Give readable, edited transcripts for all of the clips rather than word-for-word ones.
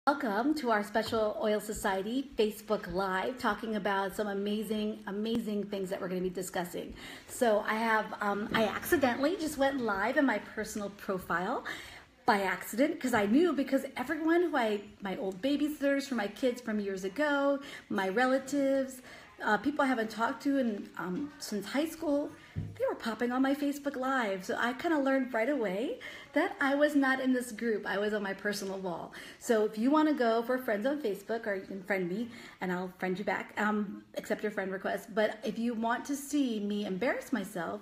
Welcome to our special Oil Society Facebook Live, talking about some amazing things that we're going to be discussing. So I accidentally just went live in my personal profile by accident because because everyone who my old babysitters for my kids from years ago, my relatives, people I haven't talked to since high school, they were popping on my Facebook Live. So I kind of learned right away that I was not in this group. I was on my personal wall. So if you want to go for friends on Facebook, or you can friend me and I'll friend you back, accept your friend request. But if you want to see me embarrass myself,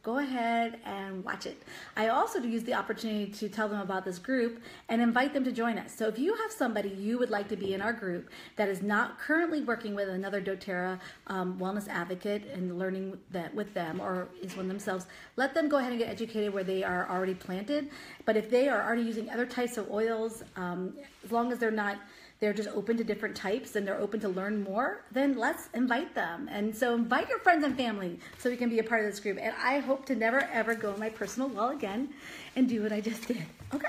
go ahead and watch it. I also use the opportunity to tell them about this group and invite them to join us. So if you have somebody you would like to be in our group that is not currently working with another doTERRA wellness advocate and learning that with them, or is one themselves, let them go ahead and get educated where they are already planted. But if they are already using other types of oils, as long as they're just open to different types and they're open to learn more, then let's invite them. And so invite your friends and family so we can be a part of this group. And I hope to never ever go on my personal wall again and do what I just did. Okay.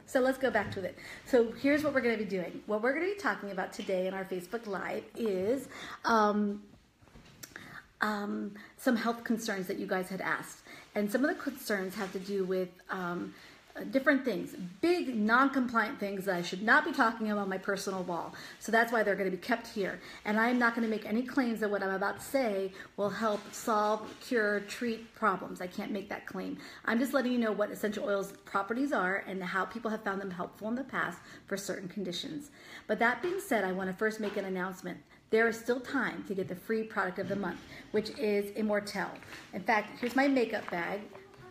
So let's go back to it. So here's what we're going to be doing. What we're going to be talking about today in our Facebook Live is some health concerns that you guys had asked. And some of the concerns have to do with different things, big non-compliant things that I should not be talking about on my personal wall. So that's why they're going to be kept here. And I'm not going to make any claims that what I'm about to say will help solve, cure, treat problems. I can't make that claim. I'm just letting you know what essential oils properties are and how people have found them helpful in the past for certain conditions. But that being said, I want to first make an announcement. There is still time to get the free product of the month, which is Immortelle. In fact, here's my makeup bag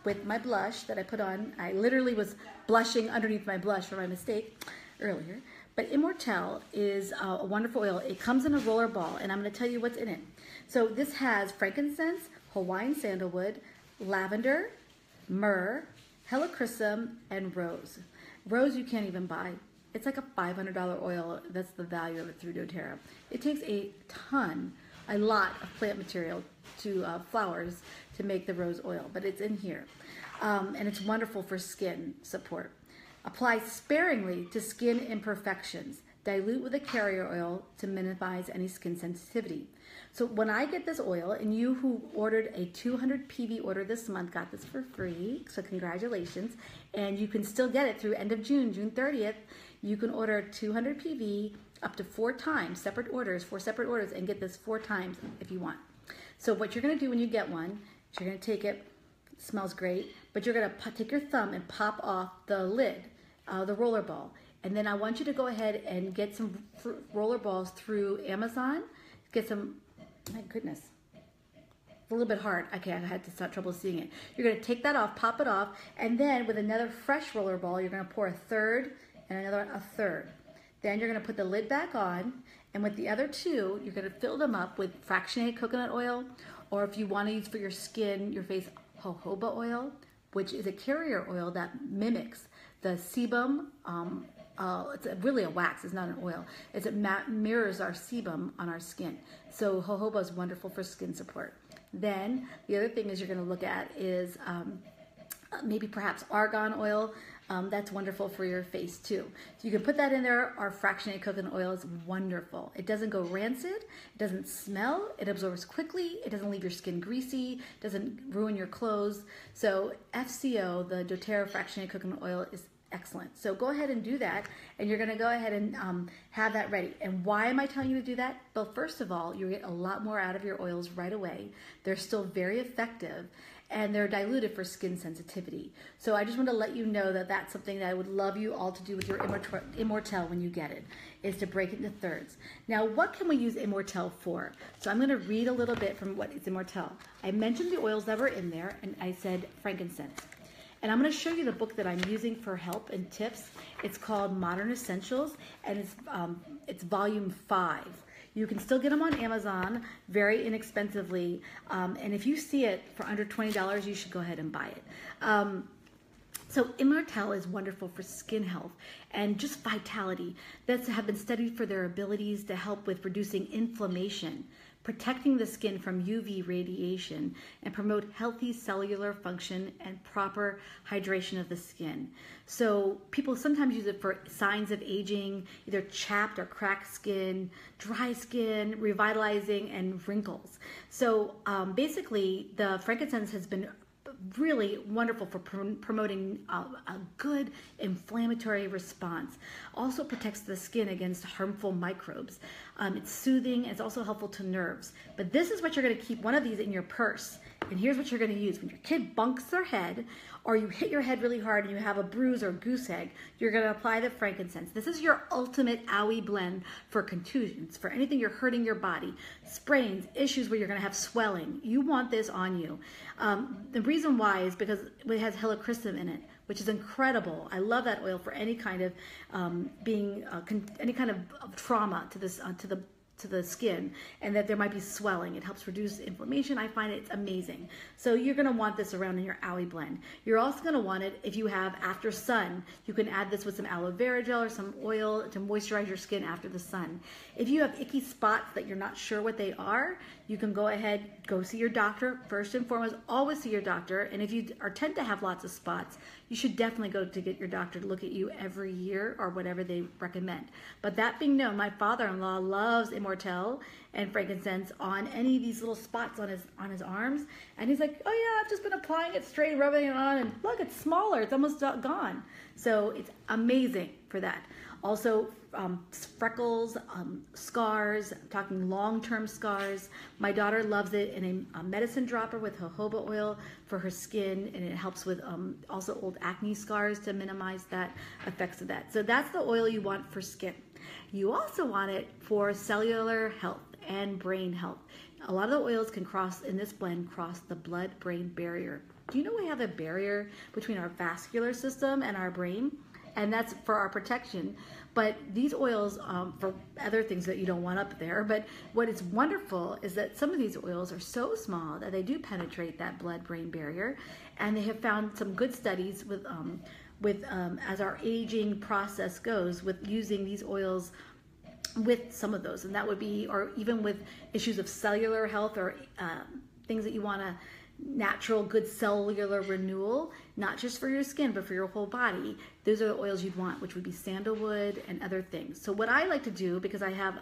with my blush that I put on. I literally was blushing underneath my blush for my mistake earlier. But Immortelle is a wonderful oil. It comes in a roller ball, and I'm going to tell you what's in it. So this has frankincense, Hawaiian sandalwood, lavender, myrrh, helichrysum, and rose. Rose you can't even buy. It's like a $500 oil. That's the value of it through doTERRA. It takes a lot of plant material to flowers to make the rose oil, but it's in here. And it's wonderful for skin support. Apply sparingly to skin imperfections. Dilute with a carrier oil to minimize any skin sensitivity. So when I get this oil, and you who ordered a 200 PV order this month got this for free, so congratulations. And you can still get it through end of June, June 30th. You can order 200 PV up to 4 times, four separate orders, and get this 4 times if you want. So what you're going to do when you get one is you're going to take it smells great, but you're going to take your thumb and pop off the lid, the roller ball. And then I want you to go ahead and get some roller balls through Amazon. Get some, my goodness, it's a little bit hard. Okay, I had to stop trouble seeing it. You're going to take that off, pop it off, and then with another fresh roller ball, you're going to pour a third and a third. Then you're going to put the lid back on, and with the other 2, you're going to fill them up with fractionated coconut oil, or if you want to use for your skin, your face, jojoba oil, which is a carrier oil that mimics the sebum. It's really a wax, it's not an oil. It mirrors our sebum on our skin. So jojoba is wonderful for skin support. Then the other thing is you're going to look at is maybe perhaps argan oil. That's wonderful for your face too. So you can put that in there. Our fractionated coconut oil is wonderful. It doesn't go rancid, it doesn't smell, it absorbs quickly, it doesn't leave your skin greasy, doesn't ruin your clothes. So FCO, the doTERRA fractionated coconut oil, is excellent. So go ahead and do that, and you're going to go ahead and have that ready. And why am I telling you to do that? Well, first of all, you get a lot more out of your oils right away. They're still very effective, and they're diluted for skin sensitivity. So I just want to let you know that that's something that I would love you all to do with your Immortelle when you get it, is to break it into thirds. Now, what can we use Immortelle for? So I'm going to read a little bit from what is Immortelle. I mentioned the oils that were in there, and I said frankincense. And I'm going to show you the book that I'm using for help and tips. It's called Modern Essentials, and it's volume 5. You can still get them on Amazon very inexpensively, and if you see it for under $20, you should go ahead and buy it. So Immortelle is wonderful for skin health and just vitality. That have been studied for their abilities to help with reducing inflammation, protecting the skin from UV radiation, and promote healthy cellular function and proper hydration of the skin. So people sometimes use it for signs of aging, either chapped or cracked skin, dry skin, revitalizing, and wrinkles. So basically, the frankincense has been really wonderful for promoting a good inflammatory response. Also protects the skin against harmful microbes. It's soothing. It's also helpful to nerves. But this is what you're going to keep one of these in your purse. And here's what you're going to use. When your kid bunks their head, or you hit your head really hard and you have a bruise or goose egg, you're going to apply the frankincense. This is your ultimate owie blend for contusions, for anything you're hurting your body, sprains, issues where you're going to have swelling. You want this on you. The reason why is because it has helichrysum in it, which is incredible. I love that oil for any kind of any kind of trauma to this to the skin, and that there might be swelling. It helps reduce inflammation. I find it's amazing. So you're going to want this around in your owie blend. You're also going to want it if you have after sun. You can add this with some aloe vera gel or some oil to moisturize your skin after the sun. If you have icky spots that you're not sure what they are, you can go ahead, go see your doctor. First and foremost, always see your doctor. And if you tend to have lots of spots, you should definitely go to get your doctor to look at you every year or whatever they recommend. But that being known, my father-in-law loves Immortelle and frankincense on any of these little spots on his arms. And he's like, oh yeah, I've just been applying it straight, rubbing it on, and look, it's smaller. It's almost gone. So it's amazing for that. Also, freckles, scars, I'm talking long-term scars. My daughter loves it in a medicine dropper with jojoba oil for her skin, and it helps with also old acne scars to minimize that effects of that. So that's the oil you want for skin. You also want it for cellular health and brain health. A lot of the oils can in this blend, cross the blood-brain barrier. Do you know we have a barrier between our vascular system and our brain? And that's for our protection. But these oils, for other things that you don't want up there, but what is wonderful is that some of these oils are so small that they do penetrate that blood-brain barrier. And they have found some good studies with as our aging process goes, with using these oils with some of those. And that would be, or even with issues of cellular health or things that you want to natural good cellular renewal, not just for your skin but for your whole body. Those are the oils you'd want, which would be sandalwood and other things. So what I like to do, because I have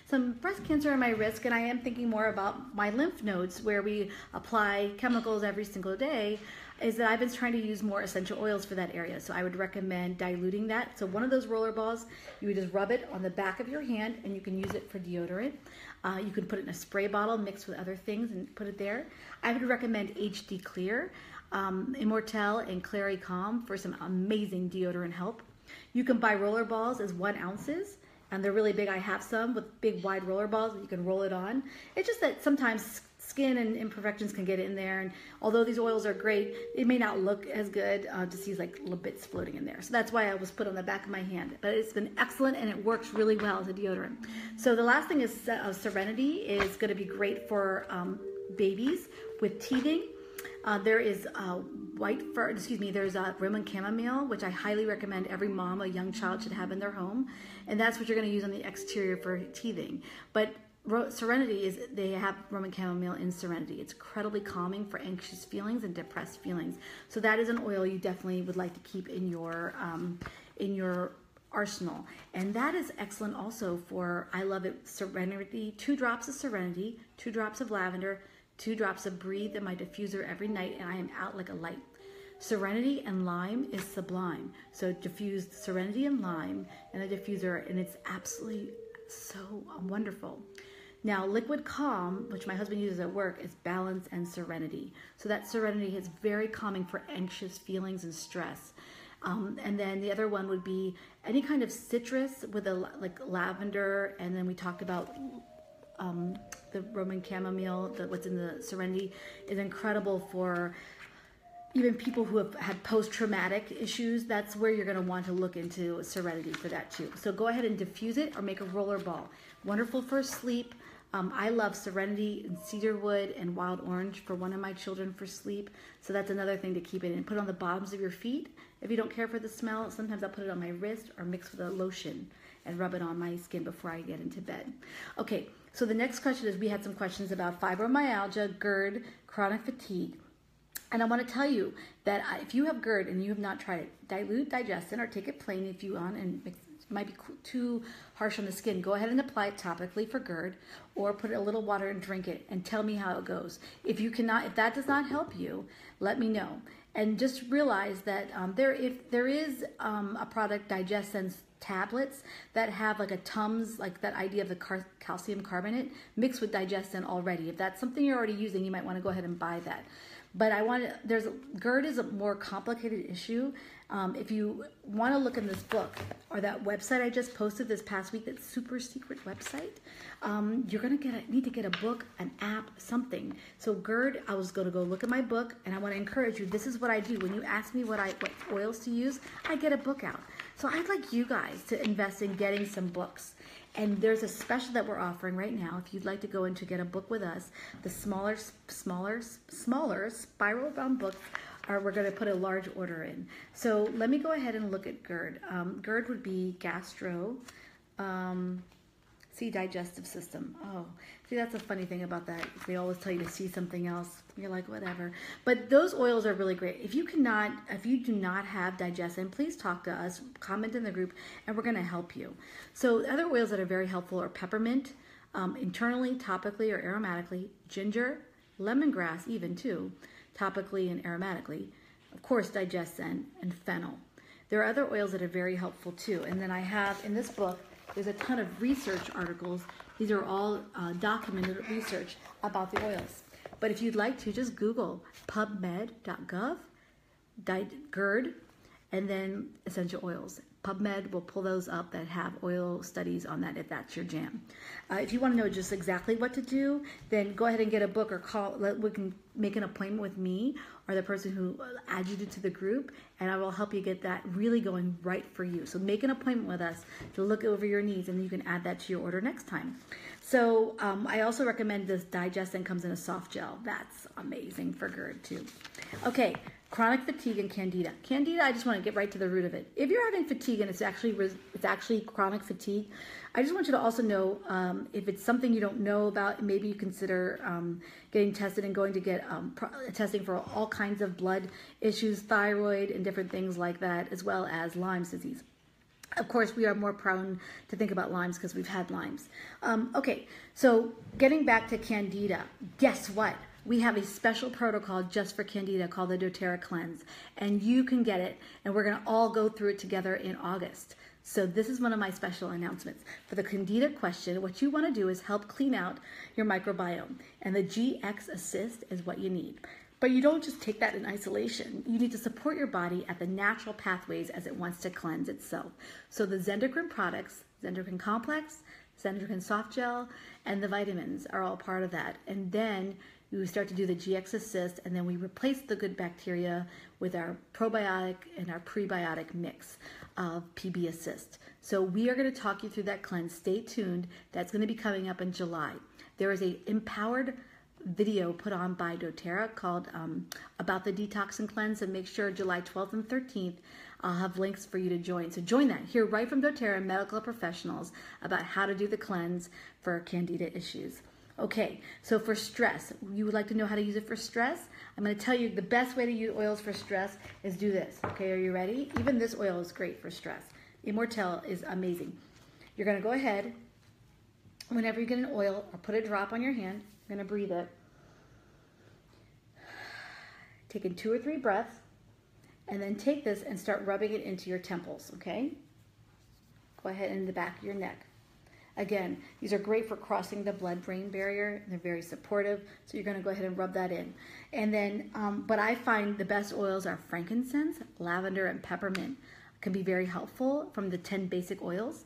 some breast cancer in my risk and I am thinking more about my lymph nodes where we apply chemicals every single day, is that I've been trying to use more essential oils for that area. So I would recommend diluting that. So one of those roller balls, you would just rub it on the back of your hand and you can use it for deodorant. You can put it in a spray bottle mixed with other things and put it there. I would recommend HD Clear, Immortelle, and Clary Calm for some amazing deodorant help. You can buy roller balls as 1 ounces, and they're really big. I have some with big wide roller balls that you can roll it on. It's just that sometimes skin and imperfections can get in there, and although these oils are great, it may not look as good to see like little bits floating in there. So that's why I was put on the back of my hand. But it's been excellent and it works really well as a deodorant. So the last thing is Serenity is going to be great for babies with teething. There is there's Roman chamomile, which I highly recommend every mom, a young child should have in their home. And that's what you're going to use on the exterior for teething. But Serenity they have Roman chamomile in Serenity. It's incredibly calming for anxious feelings and depressed feelings. So that is an oil you definitely would like to keep in your arsenal. And that is excellent also for, I love it, Serenity, 2 drops of Serenity, 2 drops of lavender, 2 drops of Breathe in my diffuser every night, and I am out like a light. Serenity and lime is sublime. So diffuse Serenity and lime in the diffuser, and it's absolutely so wonderful. Now, Liquid Calm, which my husband uses at work, is Balance and Serenity. So that Serenity is very calming for anxious feelings and stress. And then the other one would be any kind of citrus with like lavender, and then we talked about the Roman chamomile, what's in the Serenity, is incredible for even people who have had post-traumatic issues. That's where you're going to want to look into Serenity for that too. So go ahead and diffuse it or make a roller ball. Wonderful for sleep, I love Serenity and cedarwood and wild orange for one of my children for sleep. So that's another thing to keep it in. Put it on the bottoms of your feet. If you don't care for the smell, sometimes I'll put it on my wrist or mix with a lotion and rub it on my skin before I get into bed. Okay, so the next question is, we had some questions about fibromyalgia, GERD, chronic fatigue. And I want to tell you that if you have GERD and you have not tried it, dilute digestin or take it plain if you want, and it might be too harsh on the skin. Go ahead and apply it topically for GERD, or put a little water and drink it and tell me how it goes. If that does not help you, let me know. And just realize that if there is a product, DigestSense tablets, that have like a Tums, like that idea of the calcium carbonate mixed with DigestSense already. If that's something you're already using, you might want to go ahead and buy that. But GERD is a more complicated issue. If you want to look in this book or that website I just posted this past week, that super secret website, you're going to need to get a book, an app, something. So GERD, I was going to go look at my book, and I want to encourage you. This is what I do. When you ask me what oils to use, I get a book out. So I'd like you guys to invest in getting some books. And there's a special that we're offering right now. If you'd like to go in to get a book with us, the smaller spiral bound books we're going to put a large order in. So let me go ahead and look at GERD. GERD would be digestive system. Oh, see, that's a funny thing about that. They always tell you to see something else. You're like, whatever. But those oils are really great. If you do not have digestion, please talk to us, comment in the group, and we're going to help you. So other oils that are very helpful are peppermint, internally, topically, or aromatically, ginger, lemongrass even too, topically and aromatically, of course, DigestSense, and fennel. There are other oils that are very helpful too. And then I have in this book, there's a ton of research articles. These are all documented research about the oils. But if you'd like to, just Google pubmed.gov, GERD, and then essential oils. PubMed will pull those up that have oil studies on that if that's your jam. If you want to know just exactly what to do, then go ahead and get a book or call. We can make an appointment with me or the person who added you to the group, and I will help you get that really going right for you. So make an appointment with us to look over your needs, and you can add that to your order next time. So I also recommend this DigestSense comes in a soft gel. That's amazing for GERD too. Okay. Chronic fatigue and Candida. Candida, I just want to get right to the root of it. If you're having fatigue and it's actually chronic fatigue, I just want you to also know if it's something you don't know about, maybe you consider getting tested and going to get testing for all kinds of blood issues, thyroid, and different things like that, as well as Lyme's disease. Of course, we are more prone to think about Lyme's because we've had Lyme's. Okay, so getting back to Candida, guess what? We have a special protocol just for Candida called the doTERRA Cleanse, and you can get it, and we're going to all go through it together in August. So this is one of my special announcements. For the Candida question, what you want to do is help clean out your microbiome, and the GX Assist is what you need. But you don't just take that in isolation. You need to support your body at the natural pathways as it wants to cleanse itself. So the Zendocrine products, Zendocrine Complex, Zendocrine Soft Gel, and the vitamins are all part of that. And then we start to do the GX Assist, and then we replace the good bacteria with our probiotic and our prebiotic mix of PB Assist. So we are going to talk you through that cleanse. Stay tuned. That's going to be coming up in July. There is a empowered video put on by doTERRA called about the detox and cleanse, and make sure July 12th and 13th I'll have links for you to join. So join that. Hear right from doTERRA medical professionals about how to do the cleanse for Candida issues. Okay, so for stress, you would like to know how to use it for stress? I'm going to tell you the best way to use oils for stress is do this. Okay, are you ready? Even this oil is great for stress. Immortelle is amazing. You're going to go ahead, whenever you get an oil, or put a drop on your hand, you're going to breathe it. Taking 2 or 3 breaths, and then take this and start rubbing it into your temples, okay? Go ahead in the back of your neck. Again, these are great for crossing the blood-brain barrier. They're very supportive, so you're going to go ahead and rub that in. And then, but I find the best oils are frankincense, lavender, and peppermint. Can be very helpful from the 10 basic oils,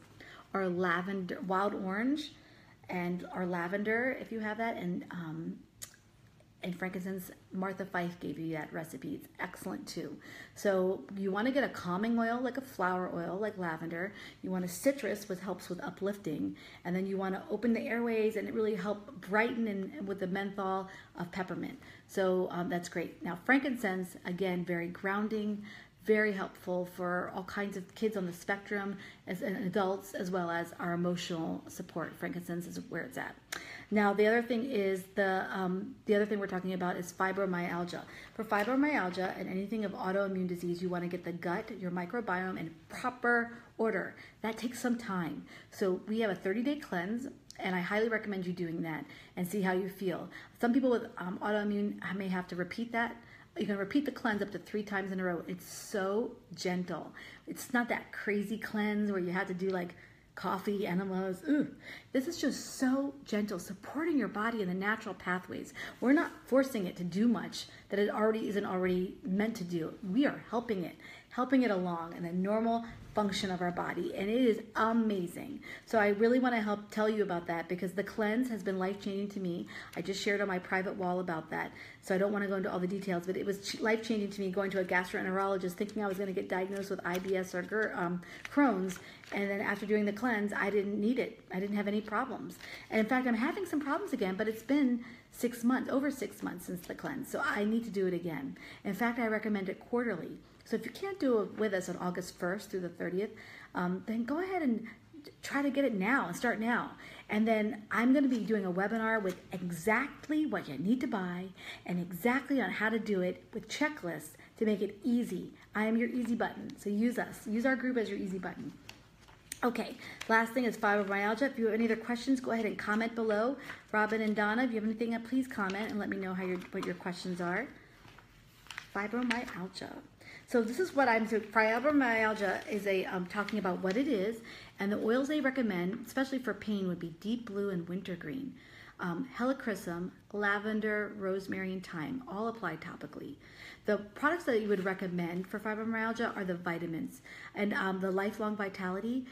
or lavender, wild orange, or lavender if you have that, and frankincense, Martha Fife gave you that recipe. It's excellent too. So you want to get a calming oil, like a flower oil, like lavender. You want a citrus, which helps with uplifting. And then you want to open the airways, and it really help brighten and with the menthol of peppermint. So that's great. Now frankincense, again, very grounding, very helpful for all kinds of kids on the spectrum and adults, as well as our emotional support. Frankincense is where it's at. Now, the other thing is the other thing we're talking about is fibromyalgia. For fibromyalgia and anything of autoimmune disease, you want to get the gut, your microbiome, in proper order. That takes some time. So we have a 30-day cleanse, and I highly recommend you doing that and see how you feel. Some people with autoimmune may have to repeat that. You can repeat the cleanse up to 3 times in a row. It's so gentle. It's not that crazy cleanse where you have to do like coffee, enemas. Ooh. This is just so gentle, supporting your body in the natural pathways. We're not forcing it to do much that it isn't already meant to do. We are helping it along in the normal function of our body, and it is amazing. So I really want to help tell you about that, because the cleanse has been life-changing to me. I just shared on my private wall about that, so I don't want to go into all the details, but it was life-changing to me going to a gastroenterologist thinking I was going to get diagnosed with IBS or Crohn's, and then after doing the cleanse, I didn't need it. I didn't have any problems. And in fact, I'm having some problems again, but it's been over 6 months since the cleanse, so I need to do it again. In fact, I recommend it quarterly. So if you can't do it with us on August 1st through the 30th, then go ahead and try to get it now and start now. And then I'm going to be doing a webinar with exactly what you need to buy and exactly on how to do it with checklists to make it easy. I am your easy button. So use us. Use our group as your easy button. Okay, last thing is fibromyalgia. If you have any other questions, go ahead and comment below. Robin and Donna, if you have anything, please comment and let me know what your questions are. Fibromyalgia. So this is what I'm doing. Fibromyalgia is talking about what it is, and the oils they recommend, especially for pain, would be deep blue and wintergreen, helichrysum, lavender, rosemary, and thyme, all applied topically. The products that you would recommend for fibromyalgia are the vitamins and the lifelong vitality.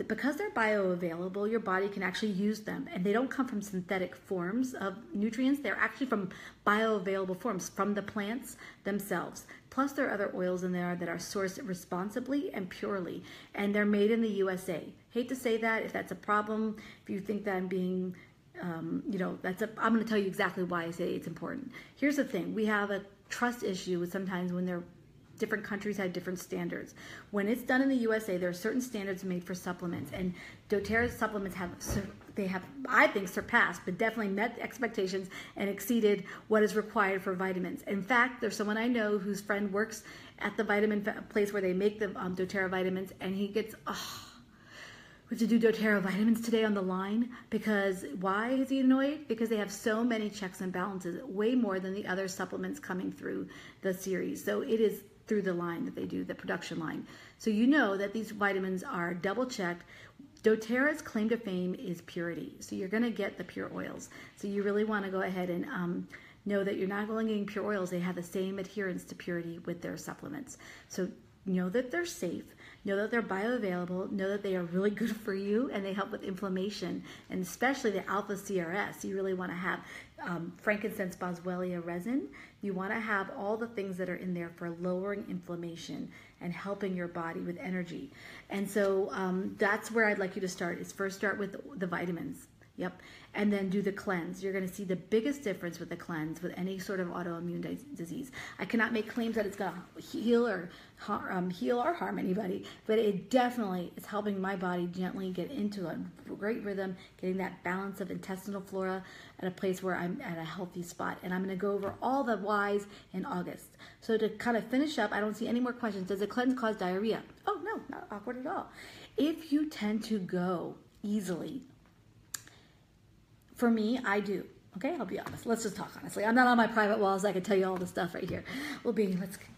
Because they're bioavailable, your body can actually use them, and they don't come from synthetic forms of nutrients. They're actually from bioavailable forms from the plants themselves. Plus, there are other oils in there that are sourced responsibly and purely, and they're made in the USA. Hate to say that. If that's a problem, if you think that I'm being I'm going to tell you exactly why I say it's important. Here's the thing. We have a trust issue with sometimes when different countries have different standards. When it's done in the USA, there are certain standards made for supplements, and doTERRA's supplements have, I think, surpassed, but definitely met expectations and exceeded what is required for vitamins. In fact, there's someone I know whose friend works at the vitamin place where they make the doTERRA vitamins, and he gets, we have to do doTERRA vitamins today on the line. Because why is he annoyed? Because they have so many checks and balances, way more than the other supplements coming through the series. So it is through the line that they do, the production line. So you know that these vitamins are double checked. doTERRA's claim to fame is purity. So you're going to get the pure oils. So you really want to go ahead and know that you're not only getting pure oils, they have the same adherence to purity with their supplements. So know that they're safe, know that they're bioavailable, know that they are really good for you, and they help with inflammation, and especially the alpha CRS. You really want to have frankincense boswellia resin. You want to have all the things that are in there for lowering inflammation and helping your body with energy. And so that's where I'd like you to start, is first start with the vitamins. Yep. And then do the cleanse. You're going to see the biggest difference with the cleanse with any sort of autoimmune disease. I cannot make claims that it's going to heal or harm anybody, but it definitely is helping my body gently get into a great rhythm, getting that balance of intestinal flora at a place where I'm at a healthy spot. And I'm going to go over all the whys in August. So to kind of finish up, I don't see any more questions. Does the cleanse cause diarrhea? Oh, no, not awkward at all. If you tend to go easily, for me, I do. Okay, I'll be honest. Let's just talk honestly. I'm not on my private walls. I can tell you all the stuff right here.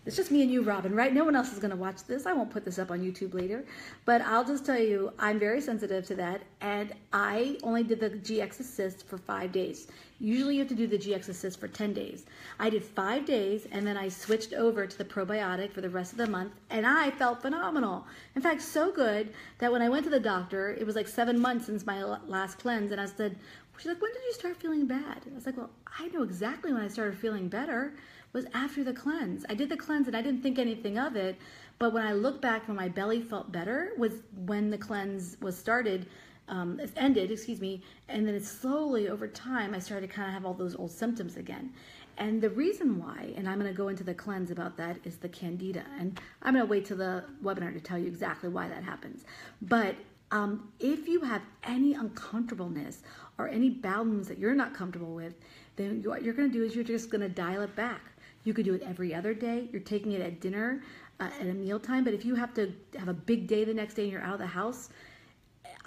It's just me and you, Robin, right? No one else is going to watch this. I won't put this up on YouTube later. But I'll just tell you, I'm very sensitive to that. And I only did the GX Assist for 5 days. Usually you have to do the GX Assist for 10 days. I did 5 days, and then I switched over to the probiotic for the rest of the month, and I felt phenomenal. In fact, so good that when I went to the doctor, it was like 7 months since my last cleanse, and I said, She's like, when did you start feeling bad? I was like, well, I know exactly when I started feeling better was after the cleanse. I did the cleanse and I didn't think anything of it. But when I look back, when my belly felt better was when the cleanse was started, it ended, excuse me. And then it slowly over time, I started to kind of have all those old symptoms again. And the reason why, and I'm going to go into the cleanse about that, is the Candida. And I'm going to wait till the webinar to tell you exactly why that happens. But if you have any uncomfortableness or any bowel movements that you're not comfortable with, then what you're going to do is you're just going to dial it back. You could do it every other day. You're taking it at dinner, at a mealtime. But if you have to have a big day the next day and you're out of the house,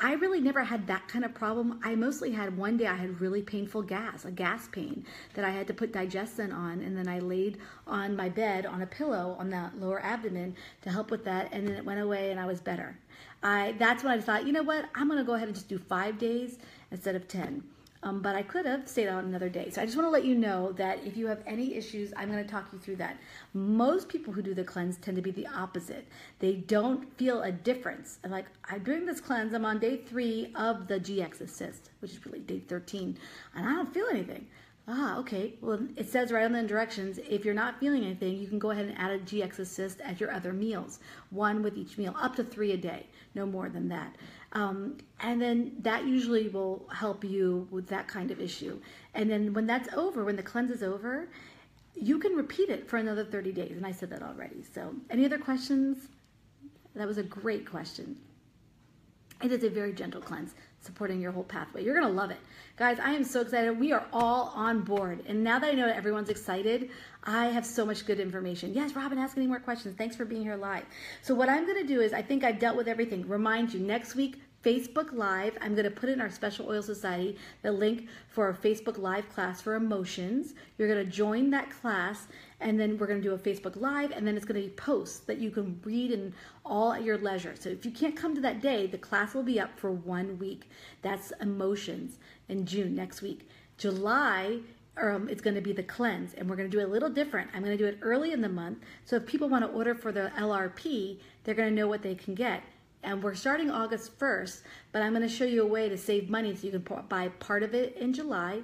I really never had that kind of problem. I mostly had one day I had really painful gas, a gas pain that I had to put digestin on, and then I laid on my bed on a pillow on the lower abdomen to help with that, and then it went away and I was better. That's when I thought, you know what, I'm going to go ahead and just do 5 days instead of 10. But I could have stayed on another day. So I just want to let you know that if you have any issues, I'm going to talk you through that. Most people who do the cleanse tend to be the opposite. They don't feel a difference. And like, I'm doing this cleanse. I'm on day 3 of the GX Assist, which is really day 13, and I don't feel anything. Okay. Well, it says right on the directions, if you're not feeling anything, you can go ahead and add a GX Assist at your other meals, 1 with each meal, up to 3 a day, no more than that. And then that usually will help you with that kind of issue. And then when that's over, when the cleanse is over, you can repeat it for another 30 days. And I said that already. So any other questions? That was a great question. It is a very gentle cleanse, supporting your whole pathway. You're going to love it. Guys, I am so excited. We are all on board. And now that I know that everyone's excited, I have so much good information. Yes, Robin, ask any more questions. Thanks for being here live. So what I'm going to do is, I think I've dealt with everything. Remind you, next week, Facebook Live. I'm going to put in our Special Oil Society the link for our Facebook Live class for emotions. You're going to join that class, and then we're going to do a Facebook Live, and then it's going to be posts that you can read in all at your leisure. So if you can't come to that day, the class will be up for 1 week. That's emotions in June, next week. July, it's going to be the cleanse, and we're going to do it a little different. I'm going to do it early in the month, so if people want to order for the LRP, they're going to know what they can get. And we're starting August 1st, but I'm going to show you a way to save money so you can buy part of it in July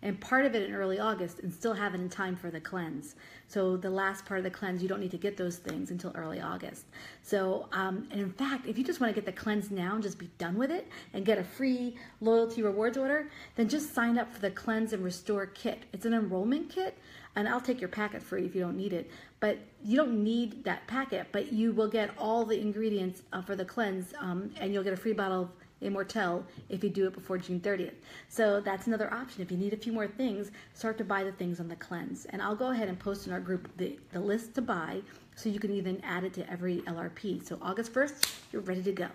and part of it in early August and still have it in time for the cleanse. So the last part of the cleanse, you don't need to get those things until early August. So, and in fact, if you just want to get the cleanse now and just be done with it and get a free loyalty rewards order, then just sign up for the Cleanse and Restore kit. It's an enrollment kit, and I'll take your packet free if you don't need it. But you don't need that packet, but you will get all the ingredients for the cleanse, and you'll get a free bottle of Immortelle if you do it before June 30th. So that's another option. If you need a few more things, start to buy the things on the cleanse. And I'll go ahead and post in our group the list to buy, so you can even add it to every LRP. So August 1st, you're ready to go.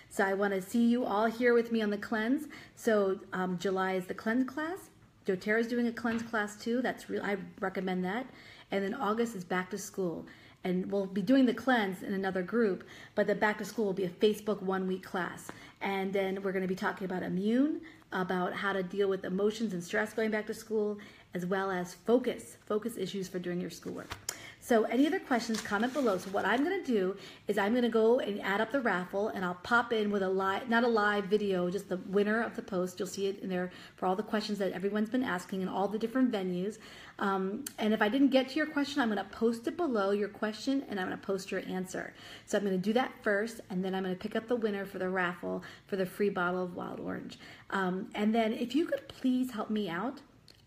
So I want to see you all here with me on the cleanse. So July is the cleanse class. doTERRA's doing a cleanse class too. That's real. I recommend that. And then August is back to school. And we'll be doing the cleanse in another group, but the back to school will be a Facebook 1 week class. And then we're going to be talking about immune, about how to deal with emotions and stress going back to school, as well as focus issues for doing your schoolwork. So any other questions, comment below. So what I'm going to do is I'm going to go and add up the raffle, and I'll pop in with a live, not a live video, just the winner of the post. You'll see it in there for all the questions that everyone's been asking in all the different venues. And if I didn't get to your question, I'm going to post it below your question, and I'm going to post your answer. So I'm going to do that first, and then I'm going to pick up the winner for the raffle for the free bottle of wild orange. And then if you could please help me out,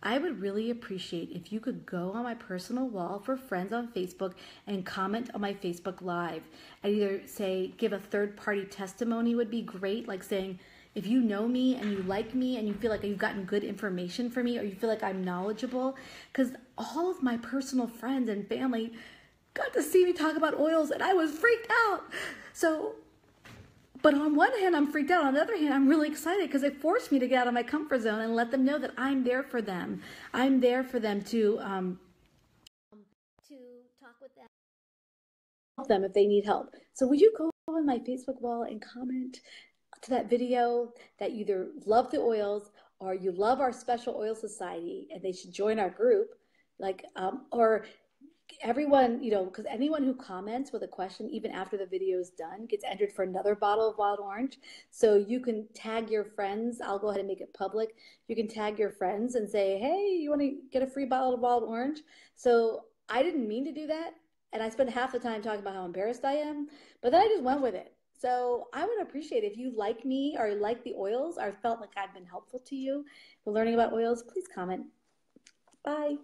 I would really appreciate if you could go on my personal wall for friends on Facebook and comment on my Facebook Live. I'd either say, give a third-party testimony would be great, like saying, if you know me and you like me and you feel like you've gotten good information from me, or you feel like I'm knowledgeable, because all of my personal friends and family got to see me talk about oils and I was freaked out. So, but on one hand, I'm freaked out. On the other hand, I'm really excited because it forced me to get out of my comfort zone and let them know that I'm there for them. I'm there for them to talk with them, help them if they need help. So would you go on my Facebook wall and comment to that video that you either love the oils or you love our Special Oil Society and they should join our group, like, or everyone, you know, because anyone who comments with a question, even after the video is done, gets entered for another bottle of wild orange. So you can tag your friends. I'll go ahead and make it public. You can tag your friends and say, hey, you want to get a free bottle of wild orange? So I didn't mean to do that. And I spent half the time talking about how embarrassed I am, but then I just went with it. So I would appreciate it if you like me or like the oils or felt like I've been helpful to you for learning about oils, please comment. Bye.